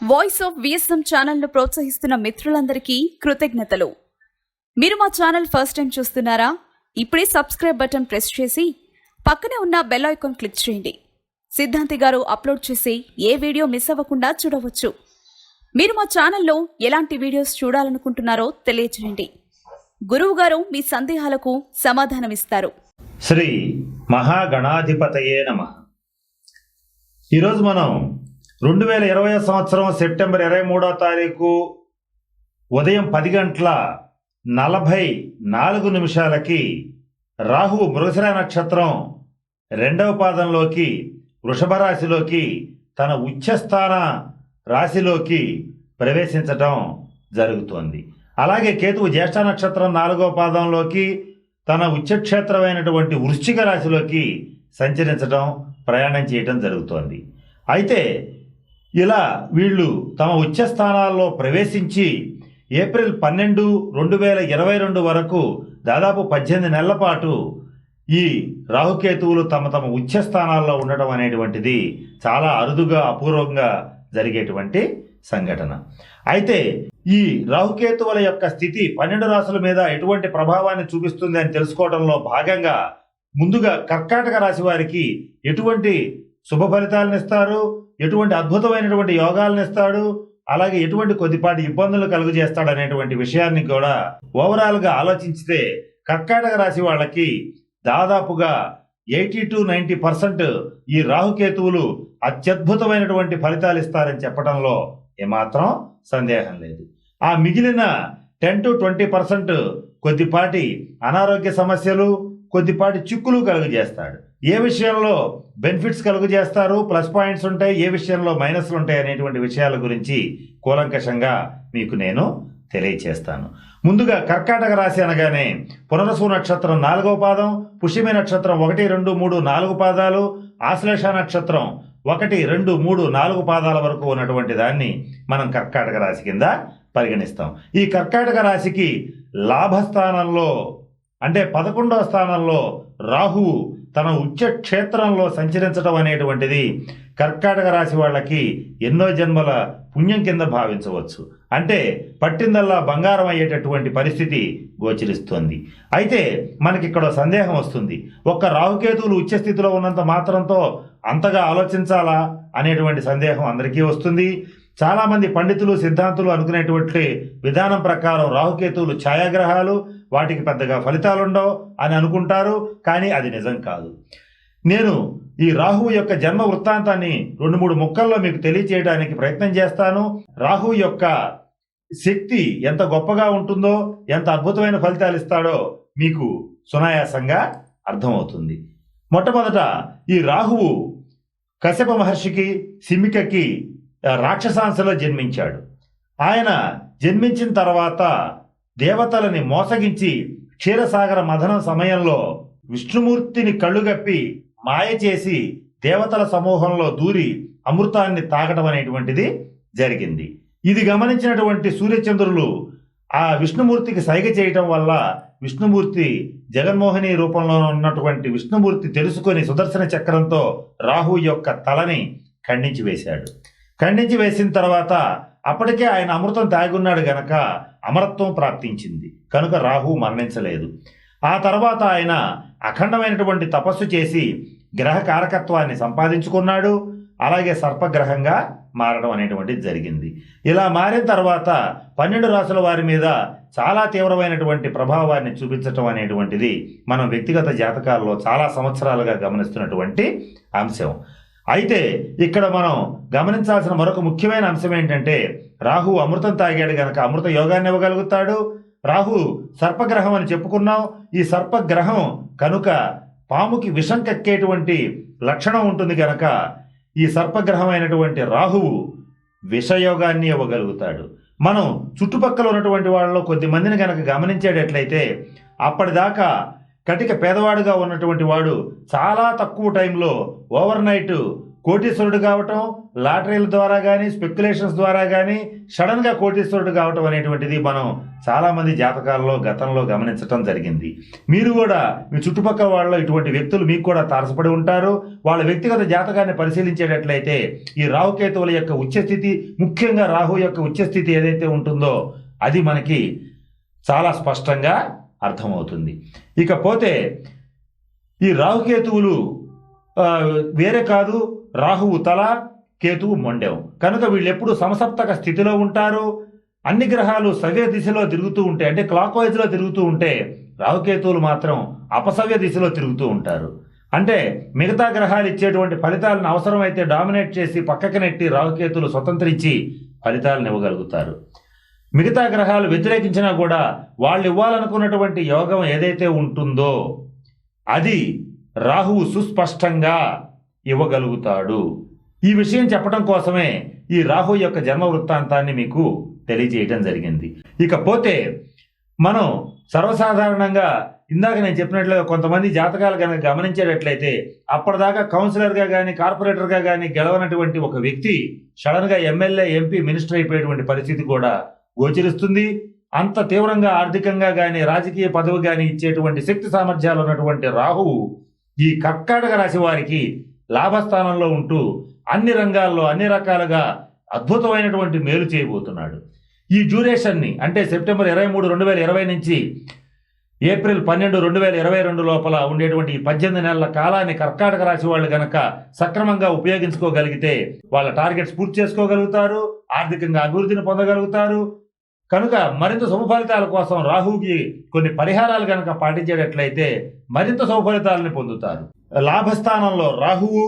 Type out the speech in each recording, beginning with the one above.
Voice of VSM ఛానల్ను ప్రోత్సహిస్తున్న మిత్రులందరికీ కృతజ్ఞతలు. మీరు మా ఛానల్ ఫస్ట్ టైం చూస్తున్నారా? ఇప్పుడే సబ్స్క్రైబ్ బటన్ ప్రెస్ చేసి పక్కనే ఉన్న బెల్ ఐకాన్ క్లిక్ చేయండి. సిద్ధాంతి గారు అప్లోడ్ చేసే ఏ వీడియో మిస్ అవ్వకుండా చూడవచ్చు. మీరు మా ఛానల్లో ఎలాంటి వీడియోస్ చూడాలనుకుంటున్నారో తెలియజేయండి. గురువు గారు మీ సందేహాలకు సమాధానమిస్తారు. శ్రీ మహాగణాధిపతయే నమః. ఈరోజు మనం 2020 సంవత్సరం సెప్టెంబర్ 23వ తారీఖు ఉదయం 10:44 రాహువు మృగశిర నక్షత్రం 2వ పాదంలోకి వృషభ రాశిలోకి తన ఉచ్చస్థాన రాశిలోకి ప్రవేశించటం జరుగుతోంది. అలాగే కేతువు జ్యేష్ఠ నక్షత్రం 4వ పాదంలోకి తన ఉచ్చక్షేత్రమైనటువంటి వృశ్చిక రాశిలోకి సంచరించడం, ప్రయాణం చేయటం జరుగుతోంది. అయితే ఇలా వీళ్ళు తమ ఉచ్చ స్థానాల్లో ప్రవేశించి ఏప్రిల్ 12, 2022 వరకు దాదాపు 18 నెలల పాటు ఈ రాహుకేతువులు తమ తమ ఉచ్చ స్థానాల్లో ఉండటం అనేటువంటిది చాలా అరుదుగా, అపూర్వంగా జరిగేటువంటి సంఘటన. అయితే ఈ రాహుకేతువుల యొక్క స్థితి 12 రాశుల మీద ఎటువంటి ప్రభావాన్ని చూపిస్తుంది అని తెలుసుకోవడంలో భాగంగా ముందుగా కర్కాటక రాశి వారికి ఎటువంటి శుభ ఫలితాలను ఇస్తారు, ఎటువంటి అద్భుతమైనటువంటి యోగాలను ఇస్తాడు, అలాగే ఎటువంటి కొద్దిపాటి ఇబ్బందులు కలుగజేస్తాడు అనేటువంటి విషయాన్ని కూడా ఓవరాల్గా ఆలోచించితే కర్కాటక రాశి వాళ్ళకి దాదాపుగా 80-90% ఈ రాహుకేతువులు అత్యద్భుతమైనటువంటి ఫలితాలు ఇస్తారని చెప్పడంలో ఏమాత్రం సందేహం లేదు. ఆ మిగిలిన 10-20% కొద్దిపాటి అనారోగ్య సమస్యలు, కొద్దిపాటి చిక్కులు కలుగజేస్తాడు. ఏ విషయంలో బెనిఫిట్స్ కలుగజేస్తారు, ప్లస్ పాయింట్స్ ఉంటాయి, ఏ విషయంలో మైనస్లు ఉంటాయి అనేటువంటి విషయాల గురించి కూలంకషంగా మీకు నేను తెలియచేస్తాను. ముందుగా కర్కాటక రాశి అనగానే పునరసు నక్షత్రం 4వ పాదం, పుష్యమి నక్షత్రం 1, 2, 3, 4 పాదాలు, ఆశ్లేష నక్షత్రం 1, 2, 3, 4 పాదాల వరకు ఉన్నటువంటి దాన్ని మనం కర్కాటక రాశి కింద పరిగణిస్తాం. ఈ కర్కాటక రాశికి లాభస్థానంలో అంటే 11వ స్థానంలో రాహువు తన ఉచ్చ క్షేత్రంలో సంచరించడం అనేటువంటిది కర్కాటక రాశి వాళ్ళకి ఎన్నో జన్మల పుణ్యం కింద భావించవచ్చు. అంటే పట్టిందల్లా బంగారం అయ్యేటటువంటి పరిస్థితి గోచరిస్తుంది. అయితే మనకి ఇక్కడ సందేహం వస్తుంది, ఒక్క రాహుకేతువులు ఉచ్చస్థితిలో ఉన్నంత మాత్రంతో అంతగా ఆలోచించాలా అనేటువంటి సందేహం అందరికీ వస్తుంది. చాలామంది పండితులు, సిద్ధాంతులు అనుకునేటువంటి విధానం ప్రకారం రాహుకేతువులు ఛాయాగ్రహాలు, వాటికి పెద్దగా ఫలితాలు ఉండవు అని అనుకుంటారు. కానీ అది నిజం కాదు. నేను ఈ రాహువు యొక్క జన్మ వృత్తాంతాన్ని 2-3 ముక్కల్లో మీకు తెలియచేయడానికి ప్రయత్నం చేస్తాను. రాహువు యొక్క శక్తి ఎంత గొప్పగా ఉంటుందో, ఎంత అద్భుతమైన ఫలితాలు ఇస్తాడో మీకు సునాయాసంగా అర్థమవుతుంది. మొట్టమొదట ఈ రాహువు కశ్యప మహర్షికి, సిమికకి రాక్షసాంశలో జన్మించాడు. ఆయన జన్మించిన తర్వాత దేవతలని మోసగించి క్షీరసాగర మథనం సమయంలో విష్ణుమూర్తిని కళ్ళుగప్పి మాయ చేసి దేవతల సమూహంలో దూరి అమృతాన్ని తాగడం అనేటువంటిది జరిగింది. ఇది గమనించినటువంటి సూర్యచంద్రులు ఆ విష్ణుమూర్తికి సైగ చేయటం వల్ల విష్ణుమూర్తి జగన్మోహిని రూపంలో ఉన్నటువంటి విష్ణుమూర్తి తెలుసుకొని సుదర్శన చక్రంతో రాహు యొక్క తలని ఖండించి వేశాడు. ఖండించి వేసిన తర్వాత అప్పటికే ఆయన అమృతం తాగున్నాడు గనక అమరత్వం ప్రాప్తించింది. కనుక రాహు మరణించలేదు. ఆ తర్వాత ఆయన అఖండమైనటువంటి తపస్సు చేసి గ్రహ కారకత్వాన్ని సంపాదించుకున్నాడు. అలాగే సర్పగ్రహంగా మారడం అనేటువంటిది జరిగింది. ఇలా మారిన తర్వాత 12 రాశుల వారి మీద చాలా తీవ్రమైనటువంటి ప్రభావాన్ని చూపించటం అనేటువంటిది మనం వ్యక్తిగత జాతకాల్లో చాలా సంవత్సరాలుగా గమనిస్తున్నటువంటి అంశం. అయితే ఇక్కడ మనం గమనించాల్సిన మరొక ముఖ్యమైన అంశం ఏంటంటే, రాహు అమృతం తాగాడు గనక అమృత యోగాన్ని ఇవ్వగలుగుతాడు. రాహు సర్పగ్రహం అని చెప్పుకున్నాం. ఈ సర్పగ్రహం కనుక పాముకి విషం కక్కేటువంటి లక్షణం ఉంటుంది కనుక ఈ సర్పగ్రహం అయినటువంటి రాహువు విషయోగాన్ని ఇవ్వగలుగుతాడు. మనం చుట్టుపక్కల ఉన్నటువంటి వాళ్ళలో కొద్ది మందిని కనుక గమనించేటట్లయితే అప్పటిదాకా కటిక పేదవాడుగా ఉన్నటువంటి వాడు చాలా తక్కువ టైంలో ఓవర్ నైట్ కోటీశ్వరుడు కావటం, లాటరీల ద్వారా కానీ స్పెక్యులేషన్స్ ద్వారా కానీ సడన్గా కోటీశ్వరుడు కావటం అనేటువంటిది మనం చాలామంది జాతకాల్లో గతంలో గమనించటం జరిగింది. మీరు కూడా మీ చుట్టుపక్కల వాళ్ళలో ఇటువంటి వ్యక్తులు మీకు కూడా తారసపడి ఉంటారు. వాళ్ళ వ్యక్తిగత జాతకాన్ని పరిశీలించేటట్లయితే ఈ రాహుకేతువుల యొక్క ఉచ్చస్థితి, ముఖ్యంగా రాహు యొక్క ఉచ్చస్థితి ఏదైతే ఉంటుందో అది మనకి చాలా స్పష్టంగా అర్థమవుతుంది. ఇకపోతే ఈ రాహుకేతువులు వేరే కాదు, రాహువు తల, కేతువు మొండెం. కనుక వీళ్ళు ఎప్పుడు సమసప్తక స్థితిలో ఉంటారు. అన్ని గ్రహాలు సవ్య దిశలో తిరుగుతూ ఉంటే, అంటే క్లాక్ వైజ్లో తిరుగుతూ ఉంటే, రాహుకేతువులు మాత్రం అపసవ్య దిశలో తిరుగుతూ ఉంటారు. అంటే మిగతా గ్రహాలు ఇచ్చేటువంటి ఫలితాలను అవసరమైతే డామినేట్ చేసి పక్కకి నెట్టి రాహుకేతువులు స్వతంత్రించి ఫలితాలను ఇవ్వగలుగుతారు. మిగతా గ్రహాలు వ్యతిరేకించినా కూడా వాళ్ళు ఇవ్వాలనుకున్నటువంటి యోగం ఏదైతే ఉంటుందో అది రాహువు సుస్పష్టంగా ఇవ్వగలుగుతాడు. ఈ విషయం చెప్పడం కోసమే ఈ రాహు యొక్క జన్మ వృత్తాంతాన్ని మీకు తెలియజేయడం జరిగింది. ఇకపోతే మనం సర్వసాధారణంగా ఇందాక నేను చెప్పినట్లుగా కొంతమంది జాతకాలు కనుక గమనించేటట్లయితే అప్పటిదాకా కౌన్సిలర్గా కానీ కార్పొరేటర్గా కానీ గెలవనటువంటి ఒక వ్యక్తి సడన్గా ఎమ్మెల్యే, ఎంపీ, మినిస్టర్ అయిపోయేటువంటి పరిస్థితి కూడా గోచరిస్తుంది. అంత తీవ్రంగా ఆర్థికంగా కానీ రాజకీయ పదవి కానీ ఇచ్చేటువంటి శక్తి సామర్థ్యాలు ఉన్నటువంటి రాహువు ఈ కర్కాటక రాశి వారికి లాభస్థానంలో ఉంటూ అన్ని రంగాల్లో అన్ని రకాలుగా అద్భుతమైనటువంటి మేలు చేయబోతున్నాడు. ఈ డ్యూరేషన్ని అంటే సెప్టెంబర్ 23, 2020 నుంచి ఏప్రిల్ 12, 2022 లోపల ఉండేటువంటి ఈ 18 నెలల కాలాన్ని కర్కాటక రాశి వాళ్ళు గనక సక్రమంగా ఉపయోగించుకోగలిగితే వాళ్ళ టార్గెట్స్ పూర్తి చేసుకోగలుగుతారు, ఆర్థికంగా అభివృద్ధిని పొందగలుగుతారు. కనుక మరింత శుభ ఫలితాల కోసం రాహుకి కొన్ని పరిహారాలు కనుక పాటించేటట్లయితే మరింత శుభ ఫలితాలను పొందుతారు. లాభస్థానంలో రాహువు,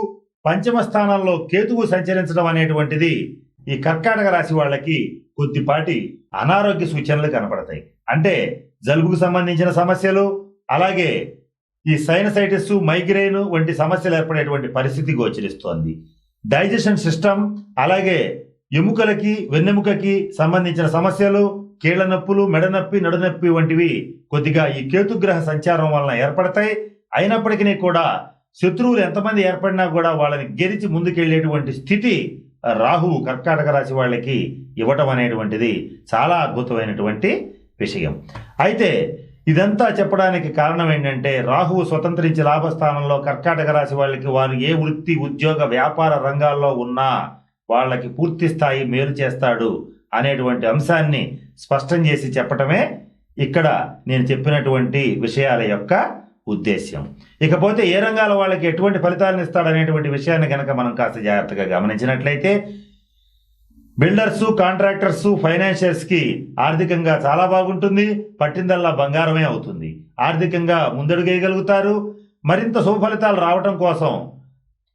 పంచమ స్థానంలో కేతువు సంచరించడం అనేటువంటిది ఈ కర్కాటక రాశి వాళ్ళకి కొద్దిపాటి అనారోగ్య సూచనలు కనపడతాయి. అంటే జలుబుకు సంబంధించిన సమస్యలు, అలాగే ఈ సైనసైటిస్, మైగ్రేన్ వంటి సమస్యలు ఏర్పడేటువంటి పరిస్థితి గోచరిస్తోంది. డైజెషన్ సిస్టమ్, అలాగే ఎముకలకి, వెన్నెముకకి సంబంధించిన సమస్యలు, కీళ్ల నొప్పులు, మెడ నొప్పి, నడునొప్పి వంటివి కొద్దిగా ఈ కేతుగ్రహ సంచారం వలన ఏర్పడతాయి. అయినప్పటికీ కూడా శత్రువులు ఎంతమంది ఏర్పడినా కూడా వాళ్ళని గెలిచి ముందుకెళ్లేటువంటి స్థితి రాహువు కర్కాటక రాశి వాళ్ళకి ఇవ్వటం అనేటువంటిది చాలా అద్భుతమైనటువంటి విషయం. అయితే ఇదంతా చెప్పడానికి కారణం ఏంటంటే రాహువు స్వతంత్రించి లాభస్థానంలో కర్కాటక రాశి వాళ్ళకి వారు ఏ వృత్తి, ఉద్యోగ, వ్యాపార రంగాల్లో ఉన్నా వాళ్ళకి పూర్తి స్థాయి మేలు చేస్తాడు అనేటువంటి అంశాన్ని స్పష్టం చేసి చెప్పటమే ఇక్కడ నేను చెప్పినటువంటి విషయాల యొక్క ఉద్దేశ్యం. ఇకపోతే ఏ రంగాల వాళ్ళకి ఎటువంటి ఫలితాలను ఇస్తాడనేటువంటి విషయాన్ని కనుక మనం కాస్త జాగ్రత్తగా గమనించినట్లయితే బిల్డర్సు, కాంట్రాక్టర్సు, ఫైనాన్షియర్స్కి ఆర్థికంగా చాలా బాగుంటుంది. పట్టిందల్లా బంగారమే అవుతుంది. ఆర్థికంగా ముందడుగేయగలుగుతారు. మరింత శుభ ఫలితాలు రావటం కోసం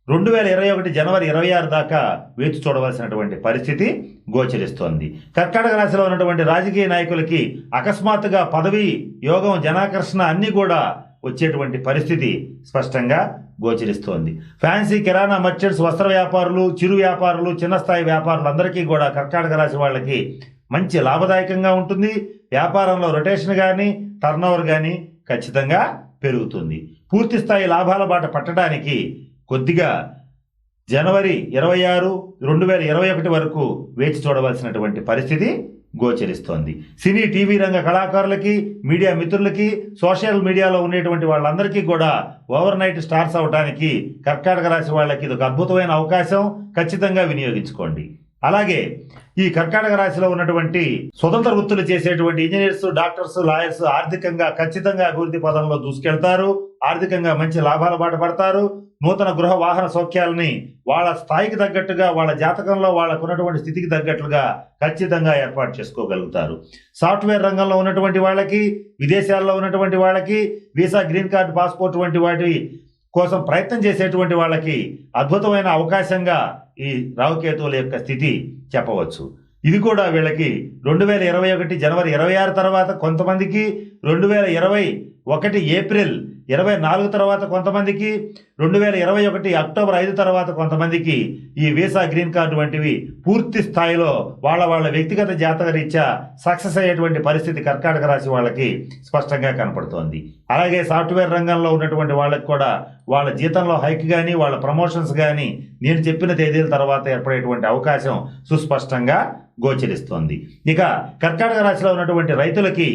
2021 జనవరి 26 దాకా వేచి చూడవలసినటువంటి పరిస్థితి గోచరిస్తోంది. కర్కాటక రాశిలో ఉన్నటువంటి రాజకీయ నాయకులకి అకస్మాత్తుగా పదవి, యోగం, జనాకర్షణ అన్నీ కూడా వచ్చేటువంటి పరిస్థితి స్పష్టంగా గోచరిస్తోంది. ఫ్యాన్సీ, కిరాణా, మర్చెంట్స్, వస్త్ర వ్యాపారులు, చిరు వ్యాపారులు, చిన్న స్థాయి వ్యాపారులందరికీ కూడా కర్కాటక రాశి వాళ్ళకి మంచి లాభదాయకంగా ఉంటుంది. వ్యాపారంలో రొటేషన్ కానీ టర్నోవర్ కానీ ఖచ్చితంగా పెరుగుతుంది. పూర్తి స్థాయి లాభాల బాట పట్టడానికి కొద్దిగా జనవరి 26, 2021 వరకు వేచి చూడవలసినటువంటి పరిస్థితి గోచరిస్తోంది. సినీ, టీవీ రంగ కళాకారులకి, మీడియా మిత్రులకి, సోషల్ మీడియాలో ఉండేటువంటి వాళ్ళందరికీ కూడా ఓవర్ నైట్ స్టార్స్ అవడానికి కర్కాటక రాశి వాళ్ళకి ఇది ఒక అద్భుతమైన అవకాశం. ఖచ్చితంగా వినియోగించుకోండి. అలాగే ఈ కర్కాటక రాశిలో ఉన్నటువంటి స్వతంత్ర వృత్తులు చేసేటువంటి ఇంజనీర్స్, డాక్టర్స్, లాయర్స్ ఆర్థికంగా ఖచ్చితంగా అభివృద్ధి పదంలో దూసుకెళ్తారు. ఆర్థికంగా మంచి లాభాల బాట పడతారు. నూతన గృహ వాహన సౌఖ్యాలని వాళ్ళ స్థాయికి తగ్గట్టుగా, వాళ్ళ జాతకంలో వాళ్ళకు ఉన్నటువంటి స్థితికి తగ్గట్లుగా ఖచ్చితంగా ఏర్పాటు చేసుకోగలుగుతారు. సాఫ్ట్వేర్ రంగంలో ఉన్నటువంటి వాళ్ళకి, విదేశాల్లో ఉన్నటువంటి వాళ్ళకి, వీసా, గ్రీన్ కార్డు, పాస్పోర్ట్ వంటి వాటి కోసం ప్రయత్నం చేసేటువంటి వాళ్ళకి అద్భుతమైన అవకాశంగా ఈ రాహుకేతువుల యొక్క స్థితి చెప్పవచ్చు. ఇది కూడా వీళ్ళకి 2021 జనవరి 26 తర్వాత, కొంతమందికి 2021 ఏప్రిల్ 2024 తర్వాత కొంతమందికి, 2021 అక్టోబర్ 5 తర్వాత కొంతమందికి ఈ వీసా, గ్రీన్ కార్డు వంటివి పూర్తి స్థాయిలో వాళ్ళ వ్యక్తిగత జాతక రీత్యా సక్సెస్ అయ్యేటువంటి పరిస్థితి కర్కాటక రాశి వాళ్ళకి స్పష్టంగా కనపడుతోంది. అలాగే సాఫ్ట్వేర్ రంగంలో ఉన్నటువంటి వాళ్ళకి కూడా వాళ్ళ జీతంలో హైక్ కానీ, వాళ్ళ ప్రమోషన్స్ కానీ నేను చెప్పిన తేదీల తర్వాత ఏర్పడేటువంటి అవకాశం సుస్పష్టంగా గోచరిస్తోంది. ఇక కర్కాటక రాశిలో ఉన్నటువంటి రైతులకి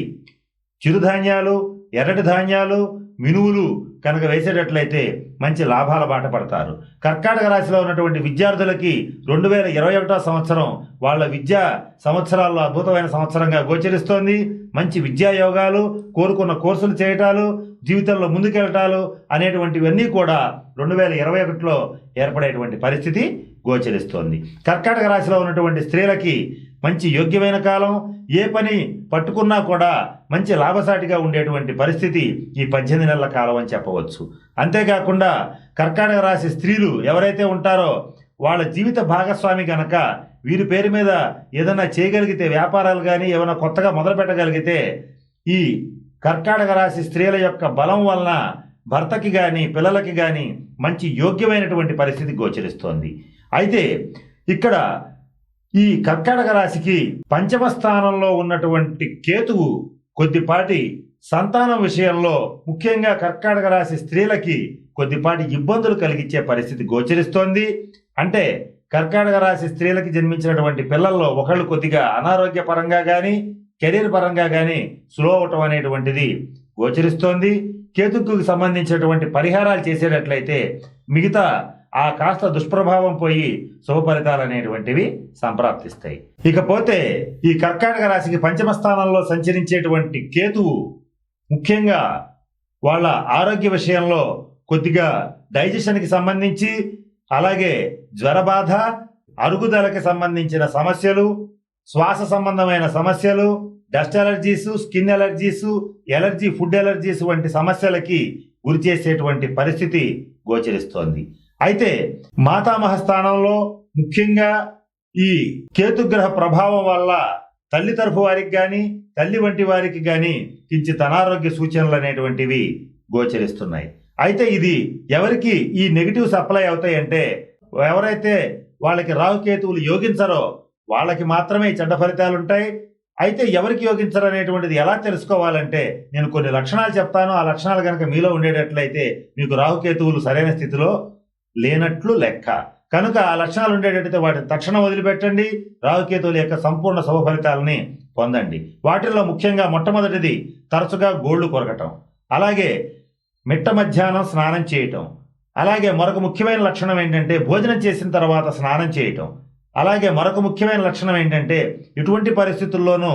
చిరుధాన్యాలు, ఎర్రటి ధాన్యాలు, మినువులు కనుక వేసేటట్లయితే మంచి లాభాల బాట పడతారు. కర్కాటక రాశిలో ఉన్నటువంటి విద్యార్థులకి 2021 సంవత్సరం వాళ్ళ విద్యా సంవత్సరాల్లో అద్భుతమైన సంవత్సరంగా గోచరిస్తోంది. మంచి విద్యా యోగాలు, కోరుకున్న కోర్సులు చేయటాలు, జీవితంలో ముందుకెళ్ళటాలు అనేటువంటివన్నీ కూడా 2021లో ఏర్పడేటువంటి పరిస్థితి గోచరిస్తోంది. కర్కాటక రాశిలో ఉన్నటువంటి స్త్రీలకి మంచి యోగ్యమైన కాలం, ఏ పని పట్టుకున్నా కూడా మంచి లాభసాటిగా ఉండేటువంటి పరిస్థితి ఈ 18 నెలల కాలం అని చెప్పవచ్చు. అంతేకాకుండా కర్కాటక రాశి స్త్రీలు ఎవరైతే ఉంటారో వాళ్ళ జీవిత భాగస్వామి కనుక వీరి పేరు మీద ఏదైనా చేయగలిగితే, వ్యాపారాలు కానీ ఏమైనా కొత్తగా మొదలు పెట్టగలిగితే ఈ కర్కాటక రాశి స్త్రీల యొక్క బలం వలన భర్తకి కానీ పిల్లలకి కానీ మంచి యోగ్యమైనటువంటి పరిస్థితి గోచరిస్తోంది. అయితే ఇక్కడ ఈ కర్కాటక రాశికి పంచమ స్థానంలో ఉన్నటువంటి కేతువు కొద్దిపాటి సంతానం విషయంలో ముఖ్యంగా కర్కాటక రాశి స్త్రీలకి కొద్దిపాటి ఇబ్బందులు కలిగించే పరిస్థితి గోచరిస్తోంది. అంటే కర్కాటక రాశి స్త్రీలకి జన్మించినటువంటి పిల్లల్లో ఒకళ్ళు కొద్దిగా అనారోగ్య పరంగా కానీ, కెరీర్ పరంగా కానీ స్లో అవటం అనేటువంటిది గోచరిస్తోంది. కేతుకు సంబంధించినటువంటి పరిహారాలు చేసేటట్లయితే మిగతా ఆ కాస్త దుష్ప్రభావం పోయి శుభ ఫలితాలు అనేటువంటివి సంప్రాప్తిస్తాయి. ఇకపోతే ఈ కర్కాటక రాశికి పంచమ స్థానంలో సంచరించేటువంటి కేతువు ముఖ్యంగా వాళ్ళ ఆరోగ్య విషయంలో కొద్దిగా డైజెషన్కి సంబంధించి, అలాగే జ్వరబాధ, అరుగుదలకి సంబంధించిన సమస్యలు, శ్వాస సంబంధమైన సమస్యలు, dust allergies, skin allergies, food allergies వంటి సమస్యలకి గురి చేసేటువంటి పరిస్థితి గోచరిస్తోంది. అయితే మాతామహ స్థానంలో ముఖ్యంగా ఈ కేతుగ్రహ ప్రభావం వల్ల తల్లి తరఫు వారికి కానీ, తల్లి వంటి వారికి కానీ కించిత్ అనారోగ్య సూచనలు అనేటువంటివి గోచరిస్తున్నాయి. అయితే ఇది ఎవరికి ఈ నెగిటివ్స్ అప్లై అవుతాయంటే ఎవరైతే వాళ్ళకి రాహుకేతువులు యోగించరో వాళ్ళకి మాత్రమే చెడ్డ ఫలితాలు ఉంటాయి. అయితే ఎవరికి యోగించరు అనేటువంటిది ఎలా తెలుసుకోవాలంటే నేను కొన్ని లక్షణాలు చెప్తాను. ఆ లక్షణాలు కనుక మీలో ఉండేటట్లయితే మీకు రాహుకేతువులు సరైన స్థితిలో లేనట్లు లెక్క. కనుక ఆ లక్షణాలు ఉండేటట్టయితే వాటిని తక్షణం వదిలిపెట్టండి. రాహుకేతువుల యొక్క సంపూర్ణ శుభ ఫలితాలని పొందండి. వాటిల్లో ముఖ్యంగా మొట్టమొదటిది తరచుగా గోళ్లు కొరకటం, అలాగే మిట్ట మధ్యాహ్నం స్నానం చేయటం, అలాగే మరొక ముఖ్యమైన లక్షణం ఏంటంటే భోజనం చేసిన తర్వాత స్నానం చేయటం, అలాగే మరొక ముఖ్యమైన లక్షణం ఏంటంటే ఇటువంటి పరిస్థితుల్లోనూ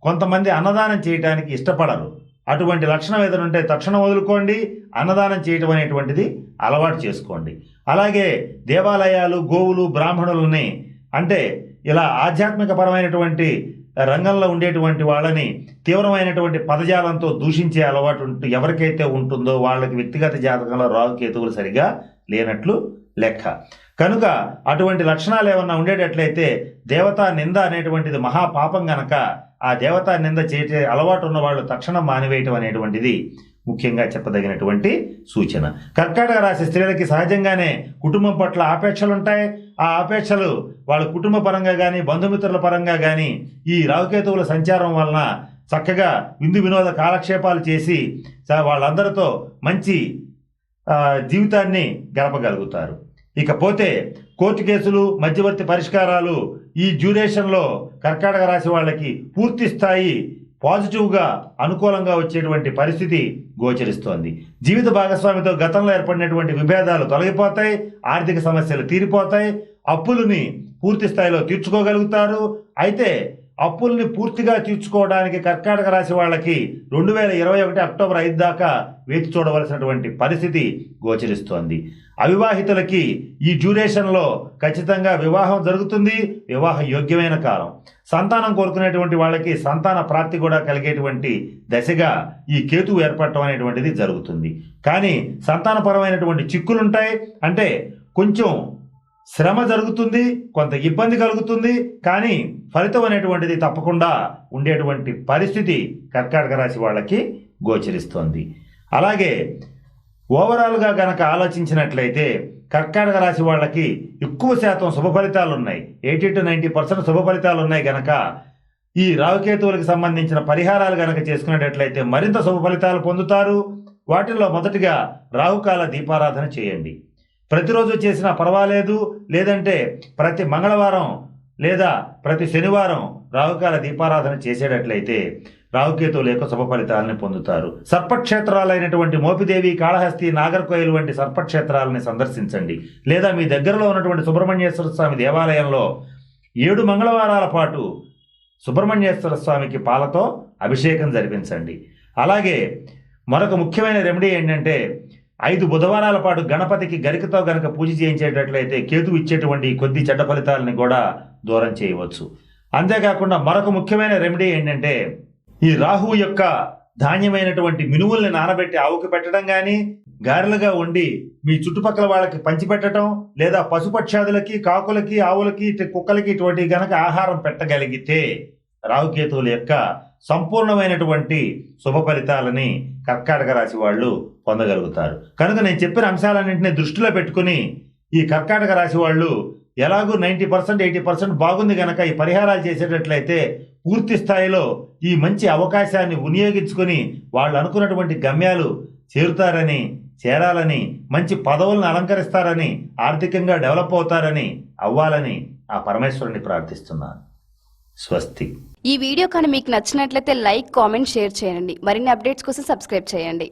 కొంతమంది అన్నదానం చేయడానికి ఇష్టపడరు. అటువంటి లక్షణం ఏదైనా ఉంటే తక్షణం వదులుకోండి. అన్నదానం చేయటం అనేటువంటిది అలవాటు చేసుకోండి. అలాగే దేవాలయాలు, గోవులు, బ్రాహ్మణులని అంటే ఇలా ఆధ్యాత్మిక పరమైనటువంటి రంగంలో ఉండేటువంటి వాళ్ళని తీవ్రమైనటువంటి పదజాలంతో దూషించే అలవాటు ఎవరికైతే ఉంటుందో వాళ్ళకి వ్యక్తిగత జాతకంలో రాహుకేతువులు సరిగా లేనట్లు లెక్క. కనుక అటువంటి లక్షణాలు ఏమన్నా ఉండేటట్లయితే దేవతా నింద అనేటువంటిది మహాపాపం గనక ఆ దేవతా నింద చేసే అలవాటు ఉన్న వాళ్ళు తక్షణం మానివేయటం అనేటువంటిది ముఖ్యంగా చెప్పదగినటువంటి సూచన. కర్కాటక రాశి స్త్రీలకి సహజంగానే కుటుంబం పట్ల ఆపేక్షలు ఉంటాయి. ఆ ఆపేక్షలు వాళ్ళ కుటుంబ పరంగా కానీ, బంధుమిత్రుల పరంగా కానీ ఈ రాహుకేతువుల సంచారం వలన చక్కగా విందు వినోద కాలక్షేపాలు చేసి వాళ్ళందరితో మంచి జీవితాన్ని గడపగలుగుతారు. ఇకపోతే కోర్టు కేసులు, మధ్యవర్తి పరిష్కారాలు ఈ డ్యూరేషన్లో కర్కాటక రాశి వాళ్ళకి పూర్తి స్థాయి పాజిటివ్గా అనుకూలంగా వచ్చేటువంటి పరిస్థితి గోచరిస్తోంది. జీవిత భాగస్వామితో గతంలో ఏర్పడినటువంటి విభేదాలు తొలగిపోతాయి, ఆర్థిక సమస్యలు తీరిపోతాయి, అప్పులని పూర్తి స్థాయిలో తీర్చుకోగలుగుతారు. అయితే అప్పుల్ని పూర్తిగా తీర్చుకోవడానికి కర్కాటక రాశి వాళ్ళకి 2021 అక్టోబర్ 5 దాకా వేచి చూడవలసినటువంటి పరిస్థితి గోచరిస్తోంది. అవివాహితులకి ఈ డ్యూరేషన్లో ఖచ్చితంగా వివాహం జరుగుతుంది. వివాహ యోగ్యమైన కాలం. సంతానం కోరుకునేటువంటి వాళ్ళకి సంతాన ప్రాప్తి కూడా కలిగేటువంటి దశగా ఈ కేతువు ఏర్పడటం అనేటువంటిది జరుగుతుంది. కానీ సంతానపరమైనటువంటి చిక్కులుంటాయి. అంటే కొంచెం శ్రమ జరుగుతుంది, కొంత ఇబ్బంది కలుగుతుంది, కానీ ఫలితం అనేటువంటిది తప్పకుండా ఉండేటువంటి పరిస్థితి కర్కాటక రాశి వాళ్ళకి గోచరిస్తోంది. అలాగే ఓవరాల్గా గనక ఆలోచించినట్లయితే కర్కాటక రాశి వాళ్ళకి ఎక్కువ శాతం శుభ ఫలితాలు ఉన్నాయి. 80 to 90% శుభ ఫలితాలు ఉన్నాయి గనక ఈ రాహుకేతువులకు సంబంధించిన పరిహారాలు గనక చేసుకునేటట్లయితే మరింత శుభ ఫలితాలు పొందుతారు. వాటిల్లో మొదటిగా రాహుకాల దీపారాధన చేయండి. ప్రతిరోజు చేసినా పర్వాలేదు, లేదంటే ప్రతి మంగళవారం లేదా ప్రతి శనివారం రాహుకాల దీపారాధన చేసేటట్లయితే రాహుకేతువుల యొక్క శుభ ఫలితాలని పొందుతారు. సర్పక్షేత్రాలైనటువంటి మోపిదేవి, కాళహస్తి, నాగర్కోయిల్ వంటి సర్పక్షేత్రాలని సందర్శించండి. లేదా మీ దగ్గరలో ఉన్నటువంటి సుబ్రహ్మణ్యేశ్వర స్వామి దేవాలయంలో 7 మంగళవారాల పాటు సుబ్రహ్మణ్యేశ్వర స్వామికి పాలతో అభిషేకం జరిపించండి. అలాగే మరొక ముఖ్యమైన రెమెడీ ఏంటంటే 5 బుధవారాల పాటు గణపతికి గరికతో గనక పూజ చేయించేటట్లయితే కేతువు ఇచ్చేటువంటి కొద్ది చెడ్డ ఫలితాలని కూడా దూరం చేయవచ్చు. అంతేకాకుండా మరొక ముఖ్యమైన రెమెడీ ఏంటంటే ఈ రాహువు యొక్క ధాన్యమైనటువంటి మినువుల్ని నానబెట్టి ఆవుకి పెట్టడం కానీ, గారెలుగా వండి మీ చుట్టుపక్కల వాళ్ళకి పంచిపెట్టడం, లేదా పశుపక్షాదులకి, కాకులకి, ఆవులకి, కుక్కలకి ఇటువంటి గనక ఆహారం పెట్టగలిగితే రాహుకేతువుల యొక్క సంపూర్ణమైనటువంటి శుభ ఫలితాలని కర్కాటక రాశి వాళ్ళు పొందగలుగుతారు. కనుక నేను చెప్పిన అంశాలన్నింటినీ దృష్టిలో పెట్టుకుని ఈ కర్కాటక రాశి వాళ్ళు ఎలాగూ 90% 80% బాగుంది గనక ఈ పరిహారాలు చేసేటట్లయితే పూర్తి స్థాయిలో ఈ మంచి అవకాశాన్ని వినియోగించుకొని వాళ్ళు అనుకున్నటువంటి గమ్యాలు చేరాలని, మంచి పదవులను అలంకరిస్తారని, ఆర్థికంగా డెవలప్ అవుతారని, అవ్వాలని ఆ పరమేశ్వరుని ప్రార్థిస్తున్నాను. స్వస్తి. ఈ వీడియో కానీ మీకు నచ్చినట్లయితే లైక్, కామెంట్, షేర్ చేయండి. మరిన్ని అప్డేట్స్ కోసం సబ్స్క్రైబ్ చేయండి.